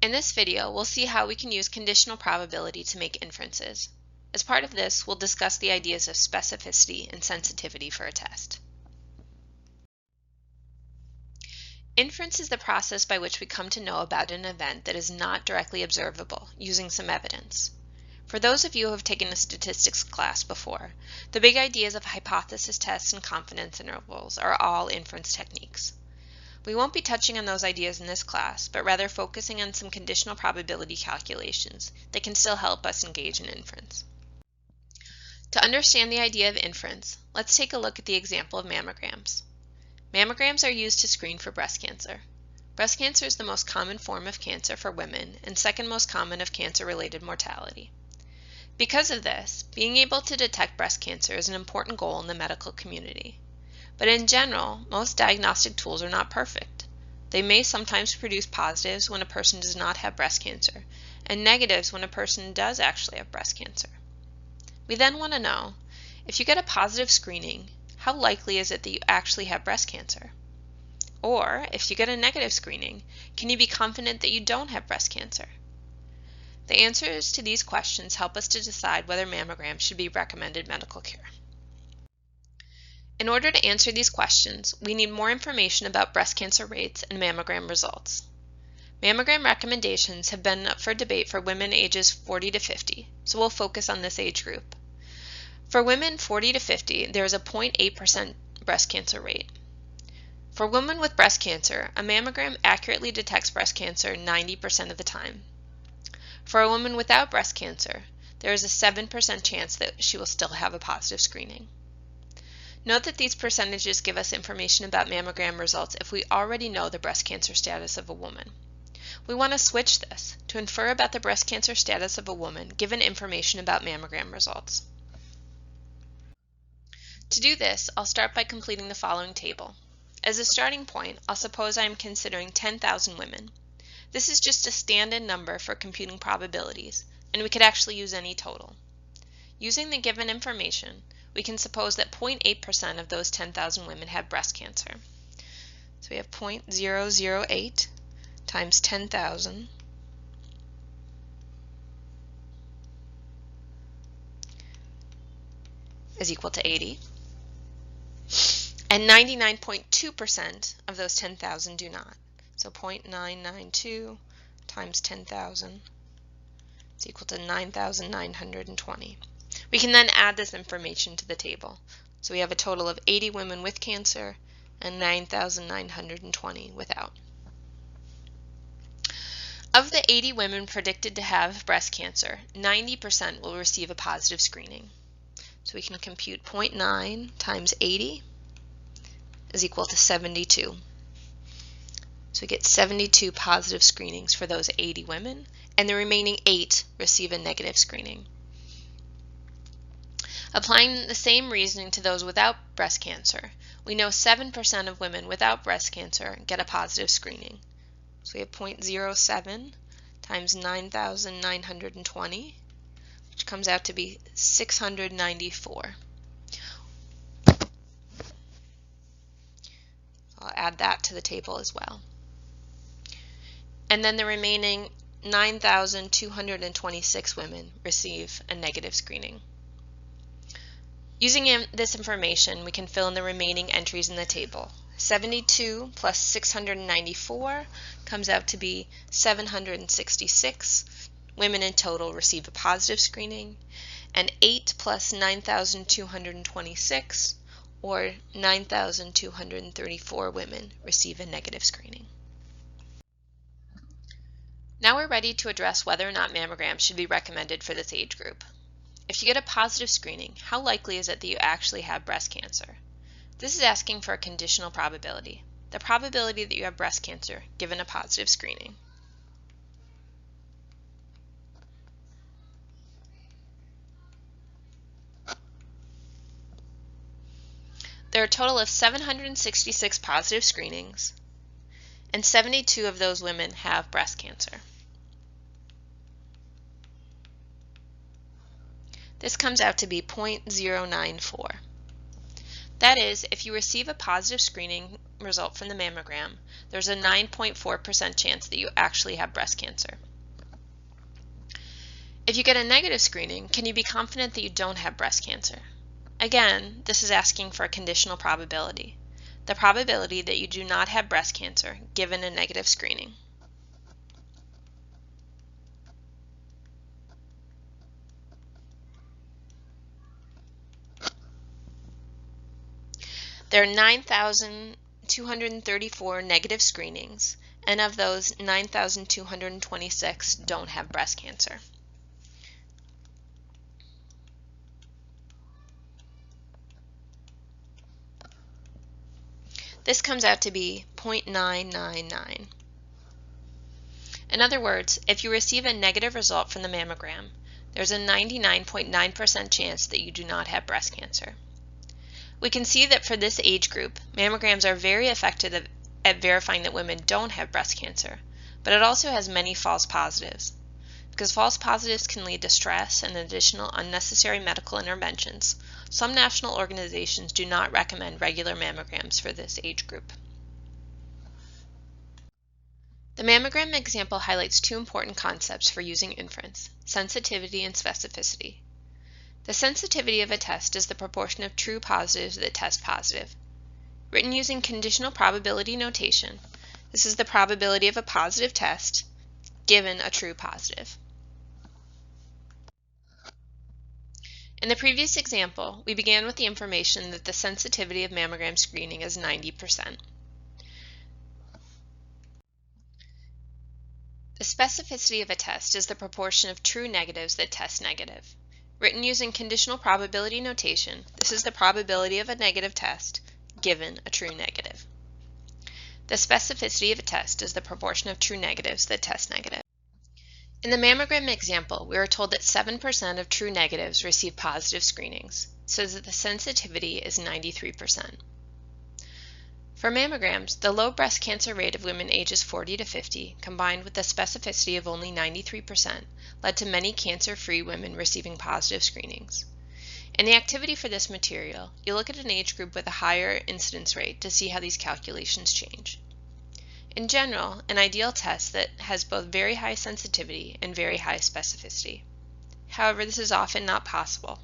In this video, we'll see how we can use conditional probability to make inferences. As part of this, we'll discuss the ideas of specificity and sensitivity for a test. Inference is the process by which we come to know about an event that is not directly observable, using some evidence. For those of you who have taken a statistics class before, the big ideas of hypothesis tests and confidence intervals are all inference techniques. We won't be touching on those ideas in this class, but rather focusing on some conditional probability calculations that can still help us engage in inference. To understand the idea of inference, let's take a look at the example of mammograms. Mammograms are used to screen for breast cancer. Breast cancer is the most common form of cancer for women and second most common of cancer-related mortality. Because of this, being able to detect breast cancer is an important goal in the medical community. But in general, most diagnostic tools are not perfect. They may sometimes produce positives when a person does not have breast cancer, and negatives when a person does actually have breast cancer. We then want to know, if you get a positive screening, how likely is it that you actually have breast cancer? Or, if you get a negative screening, can you be confident that you don't have breast cancer? The answers to these questions help us to decide whether mammograms should be recommended medical care. In order to answer these questions, we need more information about breast cancer rates and mammogram results. Mammogram recommendations have been up for debate for women ages 40 to 50, so we'll focus on this age group. For women 40 to 50, there is a 0.8% breast cancer rate. For women with breast cancer, a mammogram accurately detects breast cancer 90% of the time. For a woman without breast cancer, there is a 7% chance that she will still have a positive screening. Note that these percentages give us information about mammogram results if we already know the breast cancer status of a woman. We want to switch this to infer about the breast cancer status of a woman given information about mammogram results. To do this, I'll start by completing the following table. As a starting point, I'll suppose I am considering 10,000 women. This is just a stand-in number for computing probabilities, and we could actually use any total. Using the given information, we can suppose that 0.8% of those 10,000 women have breast cancer. So we have 0.008 times 10,000 is equal to 80. And 99.2% of those 10,000 do not. So 0.992 times 10,000 is equal to 9,920. We can then add this information to the table. So we have a total of 80 women with cancer and 9,920 without. Of the 80 women predicted to have breast cancer, 90% will receive a positive screening. So we can compute 0.9 times 80 is equal to 72. So we get 72 positive screenings for those 80 women, and the remaining 8 receive a negative screening. Applying the same reasoning to those without breast cancer, we know 7% of women without breast cancer get a positive screening. So we have 0.07 times 9,920, which comes out to be 694. I'll add that to the table as well. And then the remaining 9,226 women receive a negative screening. Using this information, we can fill in the remaining entries in the table. 72 plus 694 comes out to be 766. Women in total receive a positive screening, and 8 plus 9,226, or 9,234 women receive a negative screening. Now we're ready to address whether or not mammograms should be recommended for this age group. If you get a positive screening, how likely is it that you actually have breast cancer? This is asking for a conditional probability, the probability that you have breast cancer given a positive screening. There are a total of 766 positive screenings, and 72 of those women have breast cancer. This comes out to be 0.094. That is, if you receive a positive screening result from the mammogram, there's a 9.4% chance that you actually have breast cancer. If you get a negative screening, can you be confident that you don't have breast cancer? Again, this is asking for a conditional probability, the probability that you do not have breast cancer given a negative screening. There are 9,234 negative screenings, and of those, 9,226 don't have breast cancer. This comes out to be 0.999. In other words, if you receive a negative result from the mammogram, there's a 99.9% chance that you do not have breast cancer. We can see that for this age group, mammograms are very effective at verifying that women don't have breast cancer, but it also has many false positives. Because false positives can lead to stress and additional unnecessary medical interventions, some national organizations do not recommend regular mammograms for this age group. The mammogram example highlights two important concepts for using inference: sensitivity and specificity. The sensitivity of a test is the proportion of true positives that test positive. Written using conditional probability notation, this is the probability of a positive test given a true positive. In the previous example, we began with the information that the sensitivity of mammogram screening is 90%. The specificity of a test is the proportion of true negatives that test negative. Written using conditional probability notation, this is the probability of a negative test given a true negative. The specificity of a test is the proportion of true negatives that test negative. In the mammogram example, we are told that 7% of true negatives receive positive screenings, so that the sensitivity is 93%. For mammograms, the low breast cancer rate of women ages 40 to 50, combined with the specificity of only 93%, led to many cancer-free women receiving positive screenings. In the activity for this material, you look at an age group with a higher incidence rate to see how these calculations change. In general, an ideal test that has both very high sensitivity and very high specificity. However, this is often not possible.